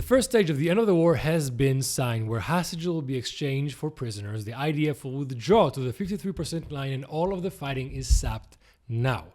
the first stage of the end of the war has been signed, where hostages will be exchanged for prisoners. The IDF will withdraw to the 53% line, and all of the fighting is stopped now.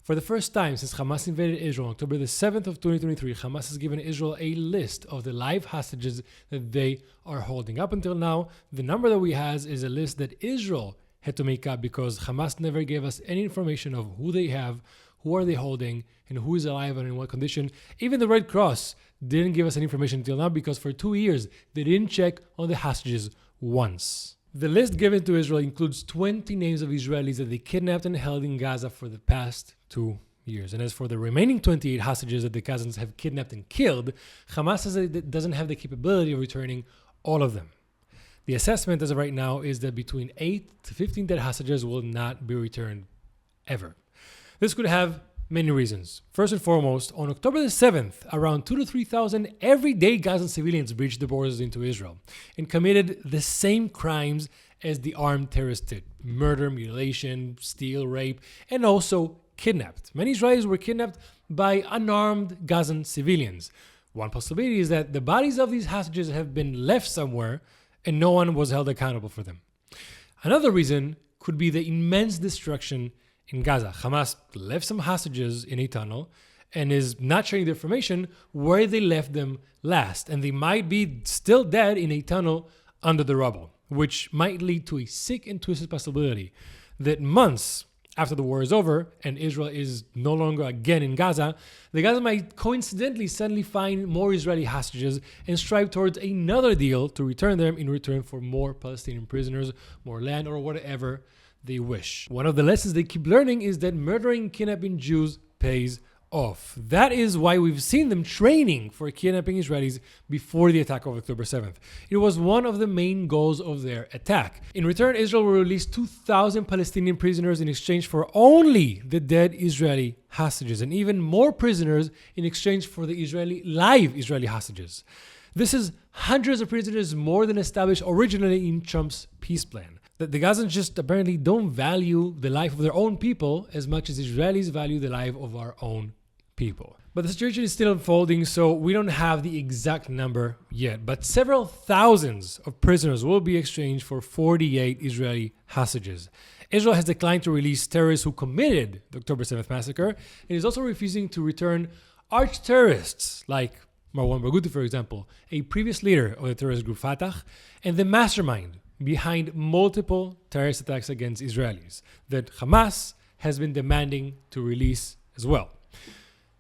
For the first time since Hamas invaded Israel on October the 7th of 2023, Hamas has given Israel a list of the live hostages that they are holding. Up until now, the number that we have is a list that Israel had to make up because Hamas never gave us any information of who they have, who are they holding, and who is alive and in what condition. Even the Red Cross didn't give us any information until now because for 2 years, they didn't check on the hostages once. The list given to Israel includes 20 names of Israelis that they kidnapped and held in Gaza for the past 2 years. And as for the remaining 28 hostages that the Gazans have kidnapped and killed, Hamas says that it doesn't have the capability of returning all of them. The assessment as of right now is that between 8 to 15 dead hostages will not be returned ever. This could have many reasons. First and foremost, on October the 7th, around 2,000 to 3,000 everyday Gazan civilians breached the borders into Israel and committed the same crimes as the armed terrorists did: murder, mutilation, steal, rape, and also kidnapped. Many Israelis were kidnapped by unarmed Gazan civilians. One possibility is that the bodies of these hostages have been left somewhere and no one was held accountable for them. Another reason could be the immense destruction in Gaza. Hamas left some hostages in a tunnel and is not sharing the information where they left them last. And they might be still dead in a tunnel under the rubble, which might lead to a sick and twisted possibility that months after the war is over and Israel is no longer again in Gaza, the Gaza might coincidentally suddenly find more Israeli hostages and strive towards another deal to return them in return for more Palestinian prisoners, more land, or whatever they wish. One of the lessons they keep learning is that murdering and kidnapping Jews pays off. That is why we've seen them training for kidnapping Israelis before the attack of October 7th. It was one of the main goals of their attack. In return, Israel will release 2,000 Palestinian prisoners in exchange for only the dead Israeli hostages, and even more prisoners in exchange for the live Israeli hostages. This is hundreds of prisoners more than established originally in Trump's peace plan. The Gazans just apparently don't value the life of their own people as much as Israelis value the life of our own people. But the situation is still unfolding, so we don't have the exact number yet. But several thousands of prisoners will be exchanged for 48 Israeli hostages. Israel has declined to release terrorists who committed the October 7th massacre and is also refusing to return arch-terrorists like Marwan Barghouti, for example, a previous leader of the terrorist group Fatah, and the mastermind behind multiple terrorist attacks against Israelis that Hamas has been demanding to release as well.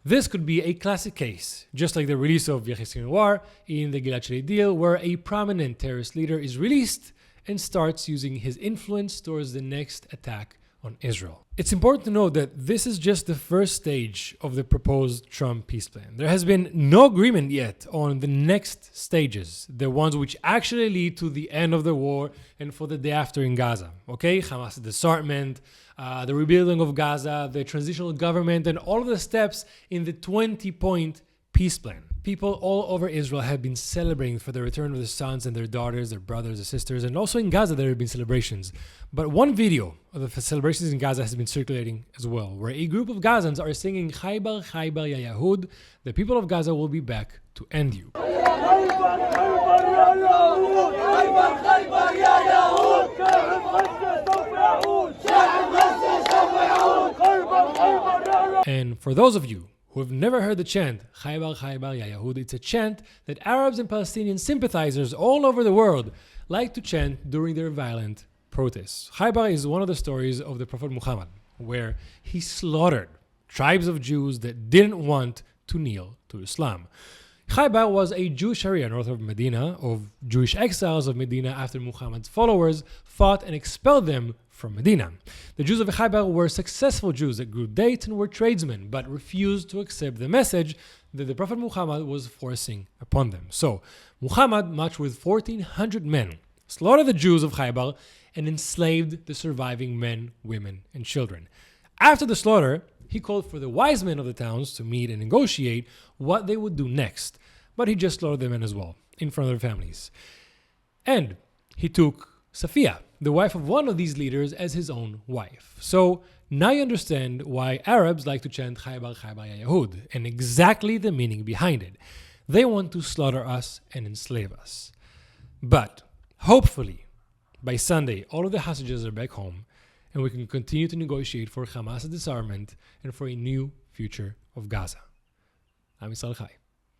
This could be a classic case, just like the release of Yahya Sinwar in the Gilad Shalit deal, where a prominent terrorist leader is released and starts using his influence towards the next attack on Israel. It's important to note that this is just the first stage of the proposed Trump peace plan. There has been no agreement yet on the next stages, the ones which actually lead to the end of the war and for the day after in Gaza. Okay, Hamas disarmament, the rebuilding of Gaza, the transitional government, and all of the steps in the 20-point peace plan. People all over Israel have been celebrating for the return of their sons and their daughters, their brothers, their sisters, and also in Gaza there have been celebrations. But one video of the celebrations in Gaza has been circulating as well, where a group of Gazans are singing Khaybar, Khaybar, Ya Yahud, the people of Gaza will be back to end you. And for those of you who have never heard the chant, Khaybar, Khaybar, Ya Yahud, it's a chant that Arabs and Palestinian sympathizers all over the world like to chant during their violent protests. Khaybar is one of the stories of the Prophet Muhammad, where he slaughtered tribes of Jews that didn't want to kneel to Islam. Khaybar was a Jewish area north of Medina, of Jewish exiles of Medina after Muhammad's followers fought and expelled them from Medina. The Jews of Khaybar were successful Jews that grew dates and were tradesmen, but refused to accept the message that the Prophet Muhammad was forcing upon them. So Muhammad marched with 1,400 men, slaughtered the Jews of Khaybar, and enslaved the surviving men, women, and children. After the slaughter, he called for the wise men of the towns to meet and negotiate what they would do next, but he just slaughtered the men as well, in front of their families. And he took Safiya, the wife of one of these leaders, as his own wife. So now you understand why Arabs like to chant Khaybar, Khaybar, Ya Yahud, and exactly the meaning behind it. They want to slaughter us and enslave us. But hopefully, by Sunday, all of the hostages are back home, and we can continue to negotiate for Hamas disarmament and for a new future of Gaza. I'm Yisrael Chai.